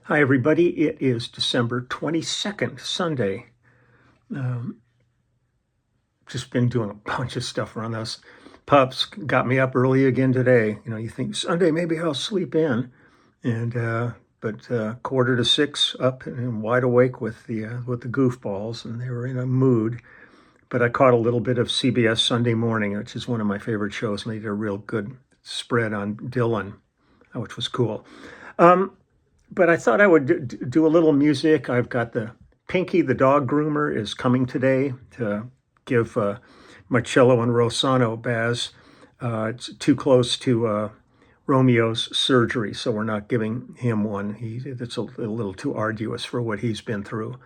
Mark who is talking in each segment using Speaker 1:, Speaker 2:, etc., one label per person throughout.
Speaker 1: Hi, everybody. It is December 22nd, Sunday. Um, just been doing a bunch of stuff around those pups. Got me up early again today. You think Sunday, maybe I'll sleep in. But 5:45 up and wide awake with the goofballs, and they were in a mood. But I caught a little bit of CBS Sunday Morning, which is one of my favorite shows, and they did a real good spread on Dylan, which was cool. But I thought I would do a little music. I've got Pinky, the dog groomer, is coming today to give Marcello and Rossano Baz. It's too close to Romeo's surgery, so we're not giving him one. It's a little too arduous for what he's been through.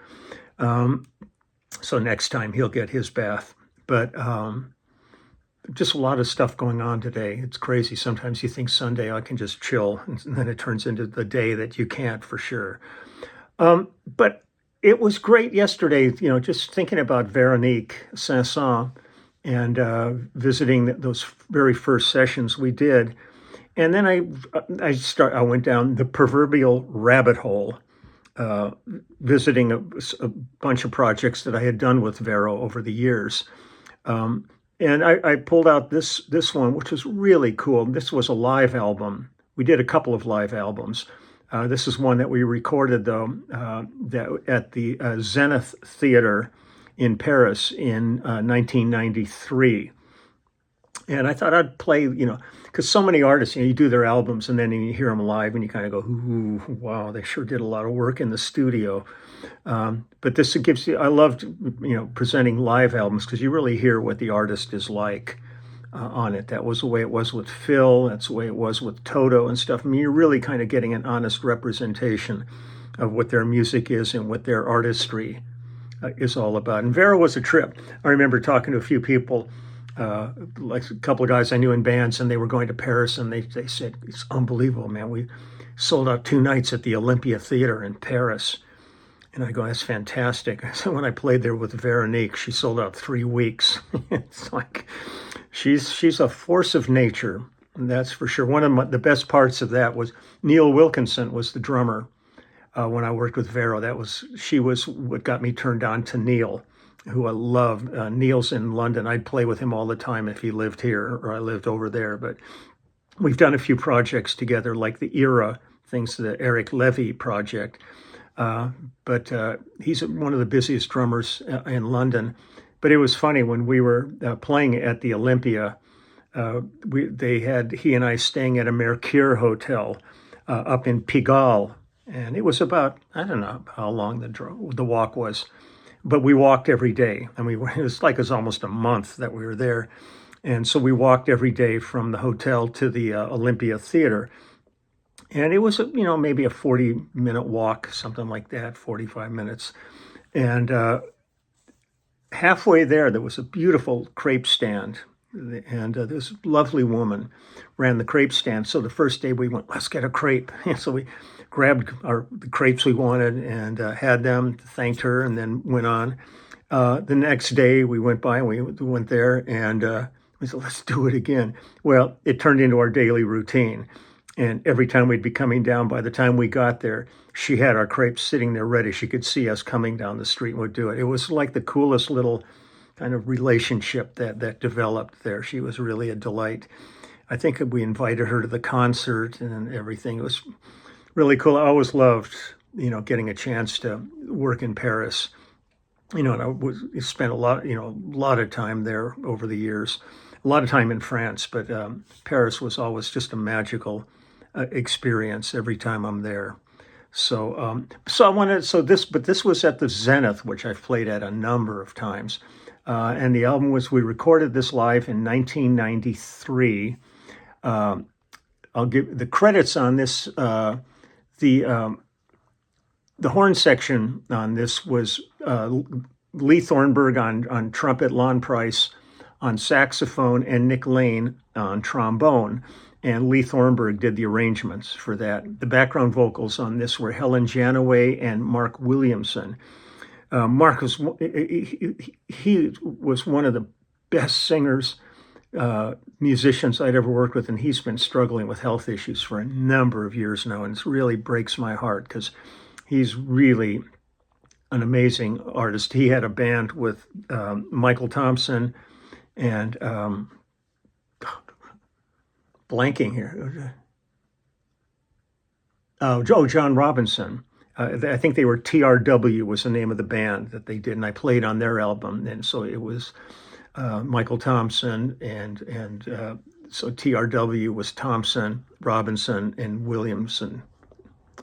Speaker 1: So next time he'll get his bath. But just a lot of stuff going on today. It's crazy. Sometimes you think Sunday I can just chill, and then it turns into the day that you can't for sure. But it was great yesterday, just thinking about Veronique, Sanson, and visiting those very first sessions we did. And then I went down the proverbial rabbit hole, visiting a bunch of projects that I had done with Vero over the years. And I pulled out this one, which was really cool. This was a live album. We did a couple of live albums. This is one that we recorded, though, at the Zenith Theater in Paris in 1993. And I thought I'd play, because so many artists, you do their albums and then you hear them live and you kind of go, ooh, wow, they sure did a lot of work in the studio. But this gives you, I loved, presenting live albums because you really hear what the artist is like on it. That was the way it was with Phil. That's the way it was with Toto and stuff. I mean, you're really kind of getting an honest representation of what their music is and what their artistry is all about. And Vera was a trip. I remember talking to a few people, like a couple of guys I knew in bands, and they were going to Paris, and they said, it's unbelievable, man. We sold out 2 nights at the Olympia Theater in Paris. And I go, that's fantastic. So when I played there with Veronique, she sold out 3 weeks. It's like, she's a force of nature, that's for sure. One of the best parts of that was Neil Wilkinson was the drummer when I worked with Vero. She was what got me turned on to Neil, who I love. Neil's in London. I'd play with him all the time if he lived here or I lived over there. But we've done a few projects together, like the Era, things, the Eric Levy project. But he's one of the busiest drummers in London. But it was funny when we were playing at the Olympia. He and I staying at a Mercure hotel up in Pigalle, and it was about, I don't know how long the walk was, but we walked every day, and it was almost a month that we were there, and so we walked every day from the hotel to the Olympia Theater. And it was, maybe a 40-minute walk, something like that, 45 minutes. And halfway there was a beautiful crepe stand. And this lovely woman ran the crepe stand. So the first day we went, let's get a crepe. And so we grabbed the crepes we wanted and had them, thanked her, and then went on. The next day we went by and we went there and we said, let's do it again. Well, it turned into our daily routine. And every time we'd be coming down, by the time we got there, she had our crepes sitting there ready. She could see us coming down the street and would do it. It was like the coolest little kind of relationship that developed there. She was really a delight. I think we invited her to the concert and everything. It was really cool. I always loved, getting a chance to work in Paris. And I spent a lot of time there over the years. A lot of time in France, but Paris was always just a magical experience every time I'm there. So this was at the Zenith, which I've played at a number of times. And the album we recorded this live in 1993. I'll give the credits on this. The horn section on this was Lee Thornburg on trumpet, Lon Price on saxophone, and Nick Lane on trombone. And Lee Thornburg did the arrangements for that. The background vocals on this were Helen Janaway and Mark Williamson. Mark was one of the best singers musicians I'd ever worked with, and he's been struggling with health issues for a number of years now, and it really breaks my heart because he's really an amazing artist. He had a band with Michael Thompson and blanking here. John Robinson. I think they were TRW was the name of the band that they did, and I played on their album. And so it was Michael Thompson, and so TRW was Thompson, Robinson, and Williamson.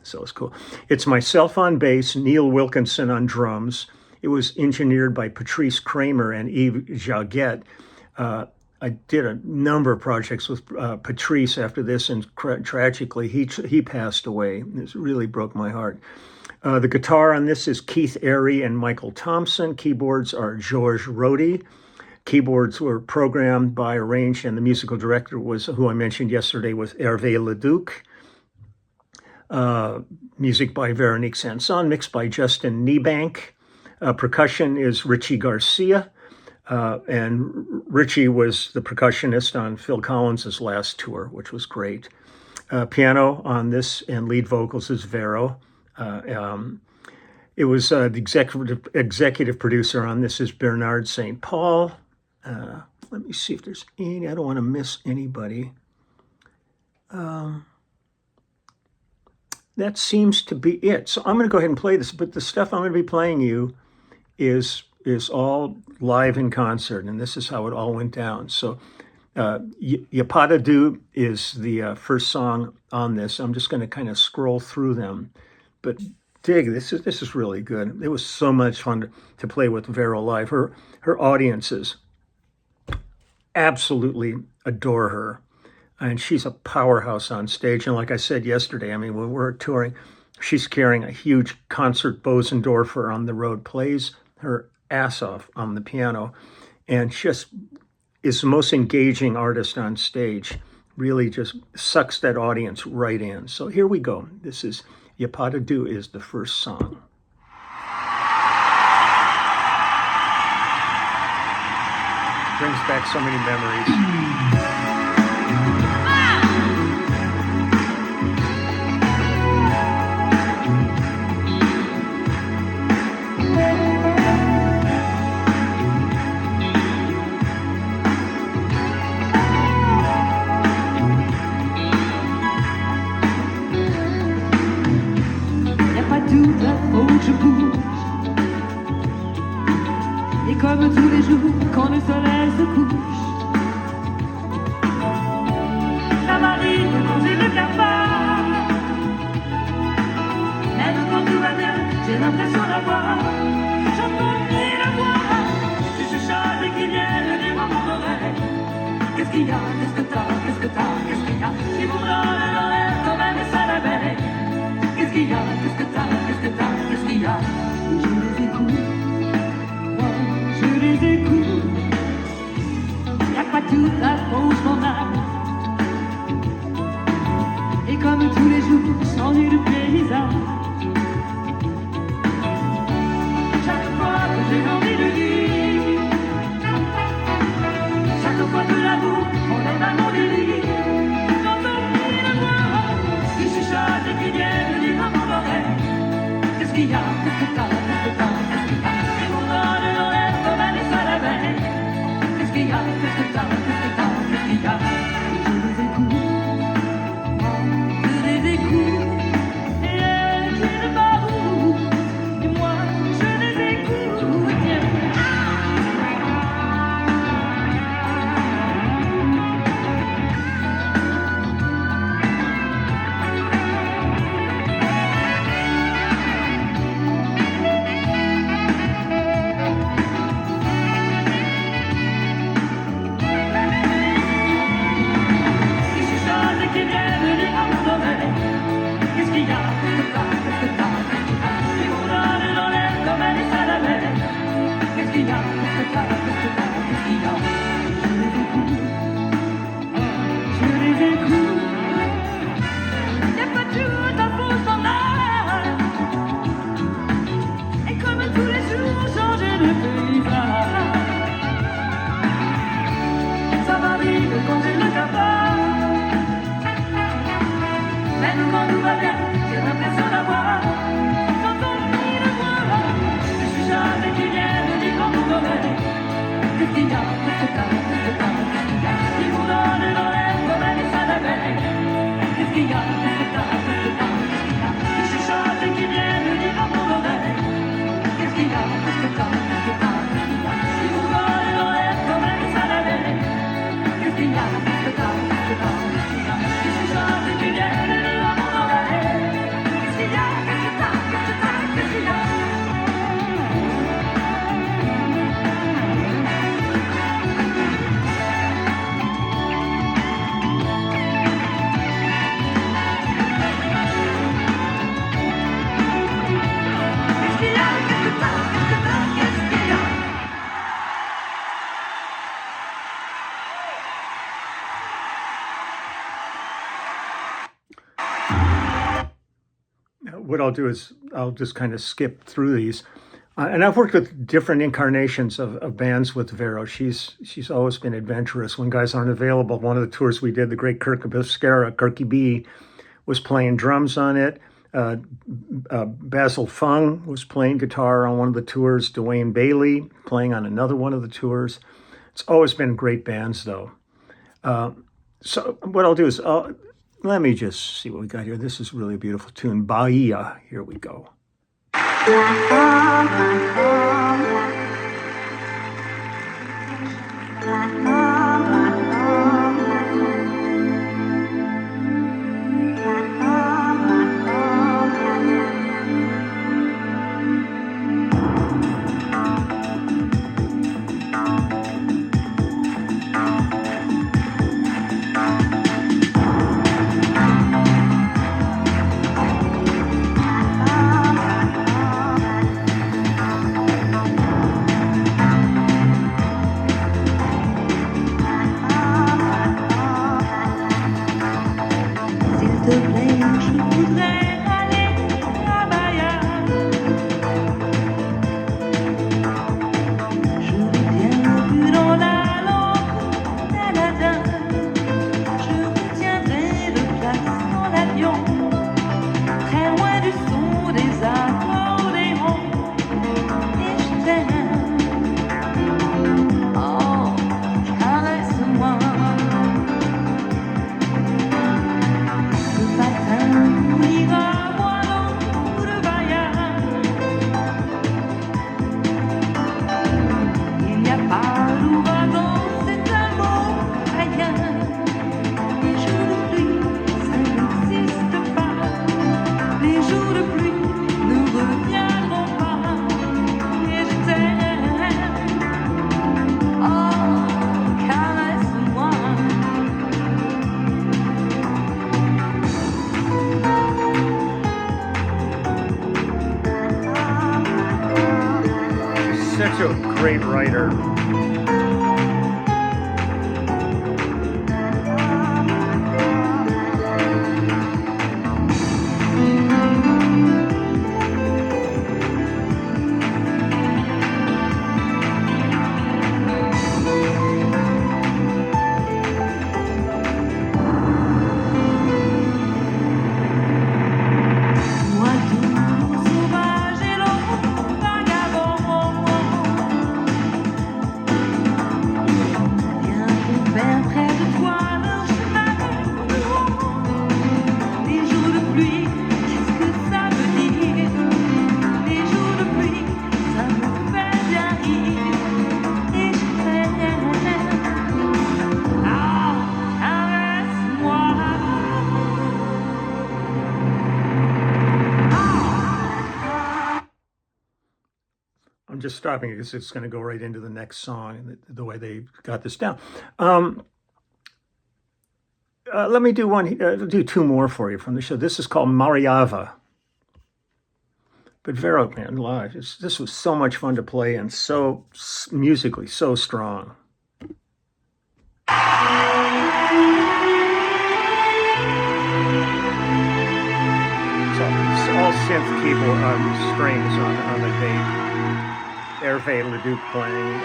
Speaker 1: So it's cool. It's myself on bass, Neil Wilkinson on drums. It was engineered by Patrice Kramer and Yves Jaguet. I did a number of projects with Patrice after this, and tragically, he passed away. It really broke my heart. The guitar on this is Keith Airy and Michael Thompson. Keyboards are Georges Rohde. Keyboards were programmed by, arranged, and the musical director was, who I mentioned yesterday, was Hervé Leduc. Music by Veronique Sanson, mixed by Justin Niebank. Percussion is Richie Garcia. And Richie was the percussionist on Phil Collins's last tour, which was great. Piano on this and lead vocals is Vero. It was the executive producer on this is Bernard St. Paul. Let me see if there's any, I don't want to miss anybody. That seems to be it. So I'm going to go ahead and play this, but the stuff I'm going to be playing you is all live in concert, and this is how it all went down. So Yapat Do is the first song on this. I'm just going to kind of scroll through them, but dig, this is really good. It was so much fun to play with Vero live. Her audiences absolutely adore her, and she's a powerhouse on stage. And like I said yesterday, I mean, when we're touring, she's carrying a huge concert Bosendorfer on the road, plays her ass off on the piano, and just is the most engaging artist on stage. Really just sucks that audience right in. So here we go. This is Yapat Do is the first song. Brings back so many memories.
Speaker 2: Je bouge. Et comme tous les jours quand le soleil se couche, ça m'arrive de manger le cafard. Même quand tout va bien, j'ai l'impression d'avoir j'entends la voix du chuchote qui viennent dire à mon oreille. Qu'est-ce qu'il y a, qu'est-ce que t'as, qu'est-ce que t'as, qu'est-ce qu'il y a qui vous donne l'horaire quand même et ça réveille. Qu'est-ce qu'il y a, qu'est-ce que t'as, qu'est-ce que t'as, qu'est-ce qu'il y a. Je les écoute, moi je les écoute. Y'a pas toute la fausse mon âme. Et comme tous les jours, changer de paysage. Chaque fois que j'ai envie de dire, chaque fois que l'amour, on est dans mon délire. J'entends mille voix qui chuchotent et qui viennent dire à mon oreille. Qu'est-ce qu'il y a, qu'est-ce que t'as, qu'est-ce que t'as, qu'est-ce qu'il y a. Et mon nom de l'horaire comme un et ça réveille. Qu'est-ce qu'il y a, qu'est-ce que t'as, qu'est-ce que t'as, qu'est-ce qu'il y a. Je les écoute, je les écoute. Et elles viennent par où, et moi je les écoute. Tiens. bien, j'ai l'impression d'avoir j'entends mille voix. Je suis jamais qui viennent dire en mon oreille. Qu'est-ce qu'il y a, qu'est-ce que t'as, qu'est-ce que t'as, qu'est-ce qu'il y a? Ils vous donnent dans l'air comme un dessin d'abeille. Qu'est-ce qu'il y a, qu'est-ce que t'as, qu'est-ce que t'as, qu'est-ce qu'il y a? Ils chuchotent et qui viennent dire en mon oreille. Qu'est-ce qu'il y a, qu'est-ce que t'as, qu'est-ce que t'as, qu'est-ce qu'il y a? Ils vous donnent dans l'air comme un dessin d'abeille. Qu'est-ce qu'il y a, qu'est-ce que t'as, qu'est-ce que t'as, qu'est-ce qu'il y a? Ils chuchotent et qui viennent dire en mon oreille. Qu'est-ce qu'il y a, qu'est-ce que t'as, qu'est-ce que t'as, qu'est-ce qu'il y a?
Speaker 1: What I'll do is I'll just kind of skip through these. And I've worked with different incarnations of bands with Vero. She's always been adventurous. When guys aren't available, one of the tours we did, the great Kirky B, was playing drums on it. Basil Fung was playing guitar on one of the tours. Dwayne Bailey playing on another one of the tours. It's always been great bands, though. So what I'll do is let me just see what we got here. This is really a beautiful tune. Bahia. Here we go. Such a great writer. I'm just stopping it because it's going to go right into the next song, the way they got this down. Let me do two more for you from the show. This is called Marava. But Vero, man, live, this was so much fun to play and so musically so strong. So it's all synth keyboard strings on the tape. Hervé Leduc playing.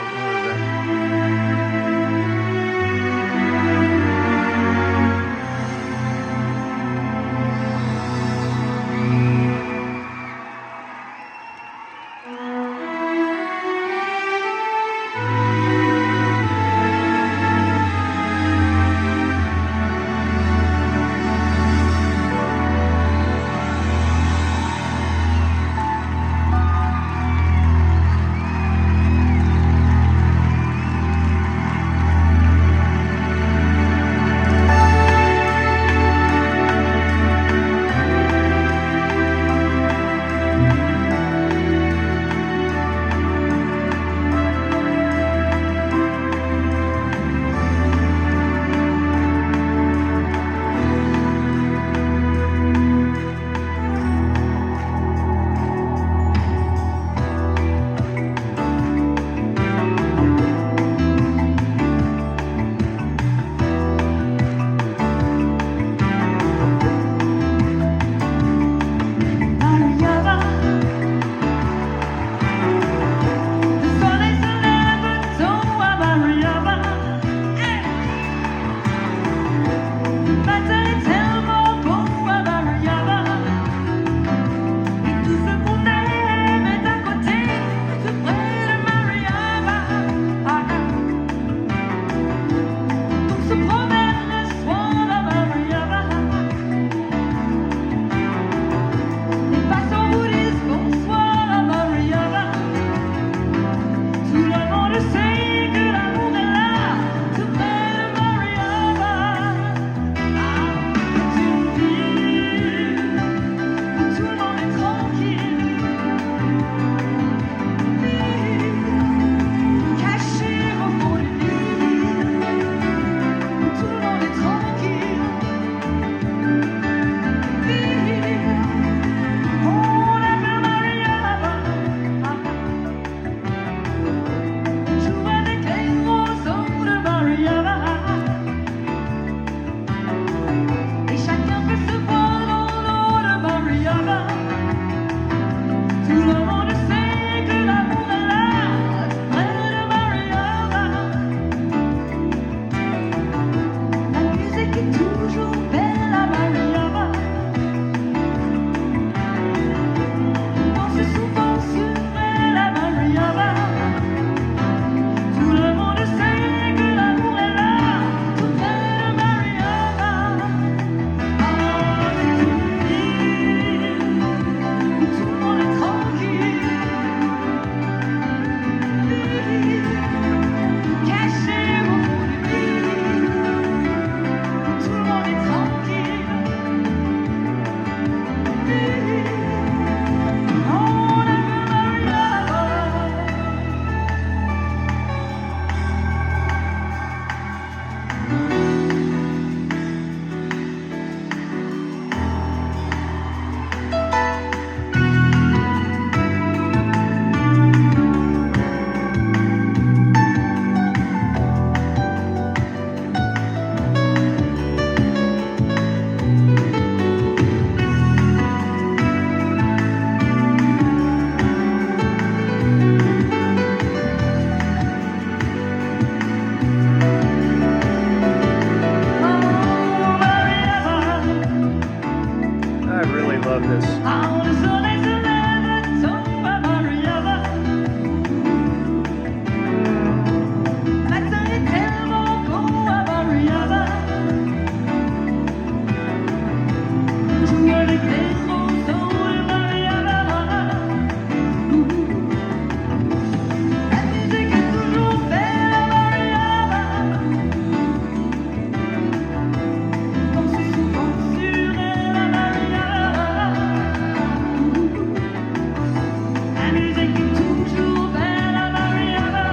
Speaker 1: love this.
Speaker 2: Quand le soleil se lève, tombe à Marava. Matin est tellement beau à Marava. On joue avec les roseaux de Marava. La musique est toujours belle à Marava. Danser souvent sur elle à Marava. La musique est toujours belle à Marava.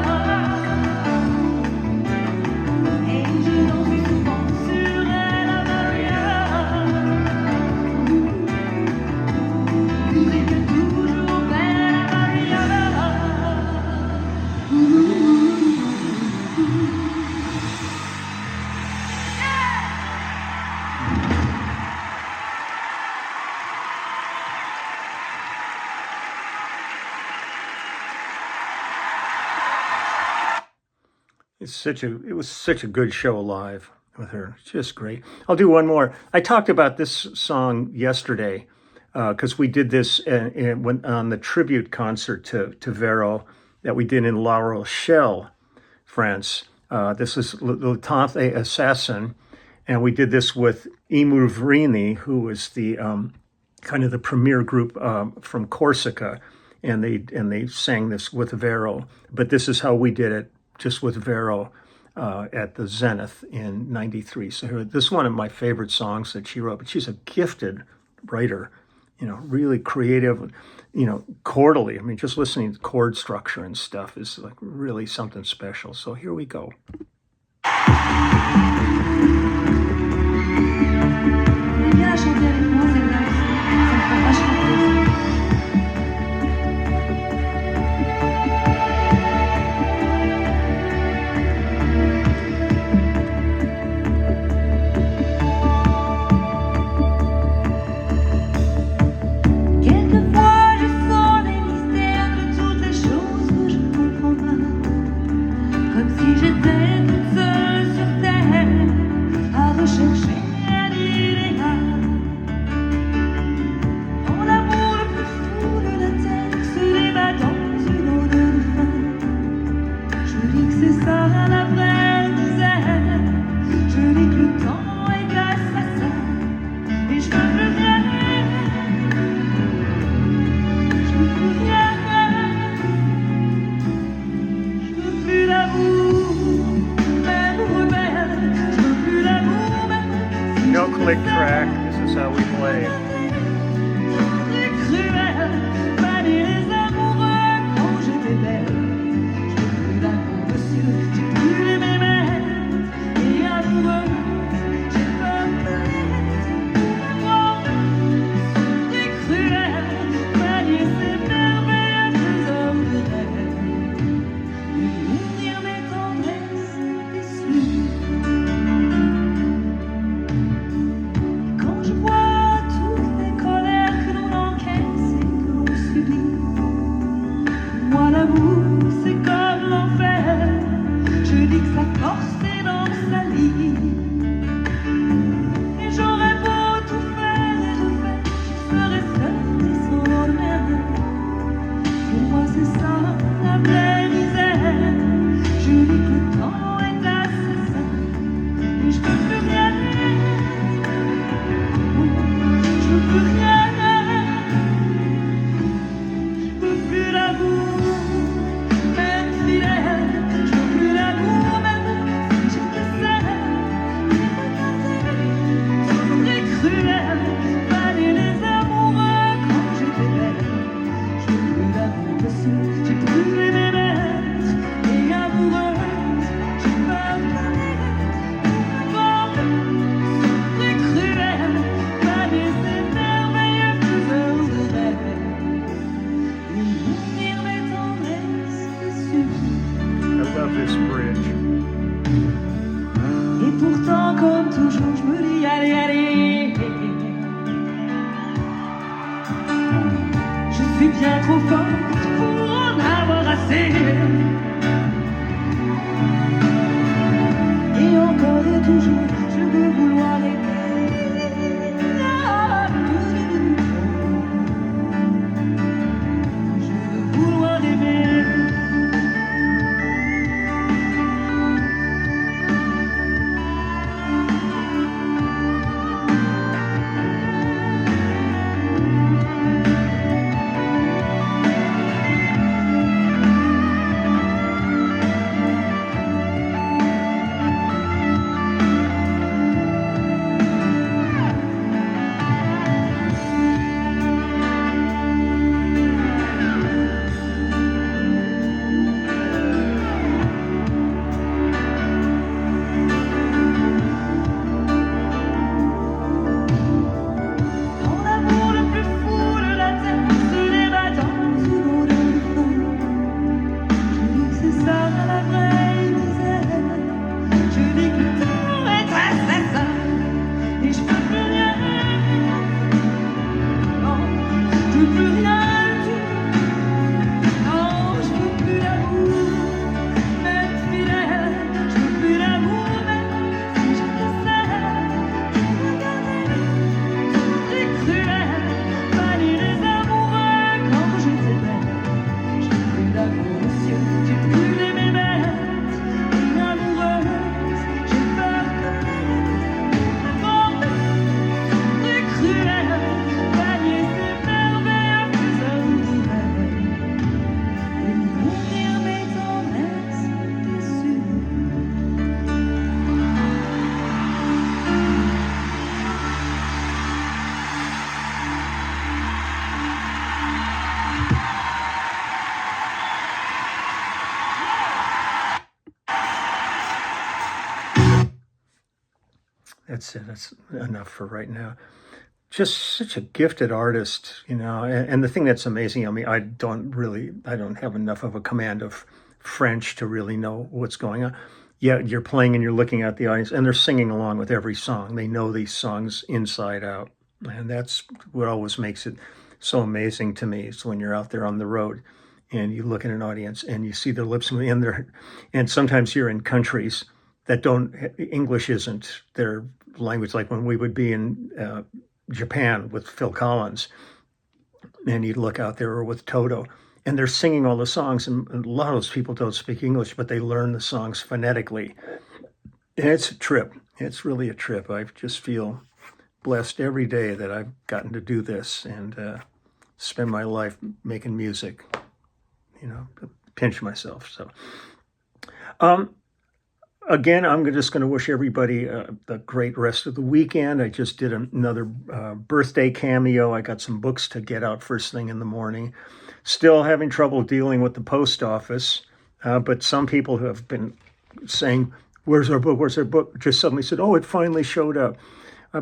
Speaker 2: Et je danse souvent sur elle à Marava. La musique est toujours belle à Marava.
Speaker 1: It was such a good show live with her. It's just great. I'll do one more. I talked about this song yesterday because we did this on the tribute concert to Vero that we did in La Rochelle, France. This is Le Temps Assassin, and we did this with Emu Vrini, who was the kind of the premier group from Corsica, and they sang this with Vero. But this is how we did it, just with Vero at the Zenith in '93. So this is one of my favorite songs that she wrote. But she's a gifted writer, really creative, chordally. I mean, just listening to chord structure and stuff is like really something special. So here we go.
Speaker 2: Vous voulez bien la chanter avec moi, celle-là aussi? Ça me fera vachement plaisir. Quelquefois je sens les mystères de toutes les choses que je comprends pas. Comme si j'étais toute seule sur terre à rechercher un idéal. Quand l'amour le plus fou de la terre se débat dans une eau de fin. Je dis que c'est ça la vraie misère. Je dis que le temps est assassin. Et je veux plus rien. Je veux plus rien. Je veux plus d'amour, même rebelle. Je veux plus d'amour, même si
Speaker 1: No
Speaker 2: je
Speaker 1: click
Speaker 2: te
Speaker 1: track. This is how we play.
Speaker 2: C'est cruel, fallait les amoureux quand j'étais belle. Je veux plus d'amour, monsieur, j'ai plus les mêmes ailes. Et amoureux, j'ai peur de l'avoir. C'est cruel, fallait ces merveilleuses heures de rêve. Et nourrir mes tendresses déçues. Quand je vois toutes les colères que l'on encaisse et que l'on subit, moi l'amour c'est comme l'enfer. Je dis que sa force est dans sa vie. Et j'aurais beau tout faire et refaire, je serais seule et sans lendemain. Pour moi c'est ça la vraie misère. Je dis que le temps est assassin. Et je peux plus rien. Je veux plus rien. Je veux plus d'amour, même fidèle. Je veux plus d'amour, même si j'étais seule. C'est cruel, fallait les amoureux quand j'étais belle. Je veux plus d'amour, monsieur, j'ai plus les mêmes ailes. Et amoureuse, j'ai peur de c'est cruel, fallait ces merveilleuses heures de rêve. Et nourrir mes tendresses déçues.
Speaker 1: I love this bridge.
Speaker 2: Et pourtant, comme toujours, je me dis allez, allez. Je suis bien trop forte pour en avoir assez. Et encore et toujours, je veux vouloir l'aimer.
Speaker 1: That's it. That's enough for right now. Just such a gifted artist, and the thing that's amazing, I mean, I don't have enough of a command of French to really know what's going on. Yeah, you're playing and you're looking at the audience and they're singing along with every song. They know these songs inside out. And that's what always makes it so amazing to me. Is when you're out there on the road and you look at an audience and you see their lips moving, and sometimes you're in countries that don't, English isn't their language. Like when we would be in Japan with Phil Collins, and you'd look out there, or with Toto, and they're singing all the songs, and a lot of those people don't speak English, but they learn the songs phonetically. And it's a trip. It's really a trip. I just feel blessed every day that I've gotten to do this and spend my life making music, pinch myself. So, again, I'm just going to wish everybody a great rest of the weekend. I just did another birthday cameo. I got some books to get out first thing in the morning. Still having trouble dealing with the post office, but some people who have been saying, "Where's our book? Where's our book?" just suddenly said, "Oh, it finally showed up." I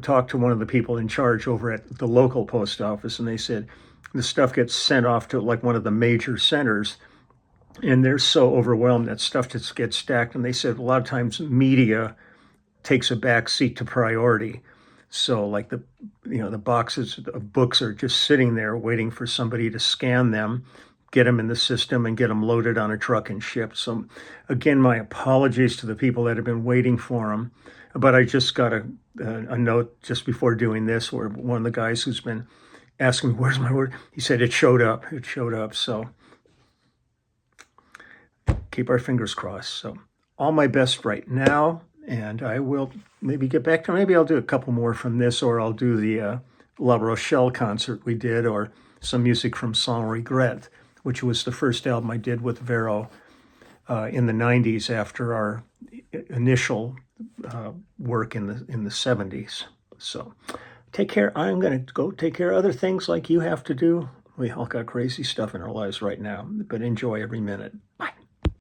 Speaker 1: talked to one of the people in charge over at the local post office, and they said the stuff gets sent off to like one of the major centers, and they're so overwhelmed that stuff just gets stacked. And they said a lot of times media takes a back seat to priority. So like the boxes of books are just sitting there waiting for somebody to scan them, get them in the system, and get them loaded on a truck and shipped. So again, my apologies to the people that have been waiting for them. But I just got a note just before doing this where one of the guys who's been asking me, "Where's my word?" He said, "It showed up. It showed up." So keep our fingers crossed. So all my best right now. And I will maybe get back to, maybe I'll do a couple more from this, or I'll do the La Rochelle concert we did, or some music from Sans Regret, which was the first album I did with Vero in the 90s after our initial work in the 70s. So take care. I'm going to go take care of other things like you have to do. We all got crazy stuff in our lives right now, but enjoy every minute. Bye.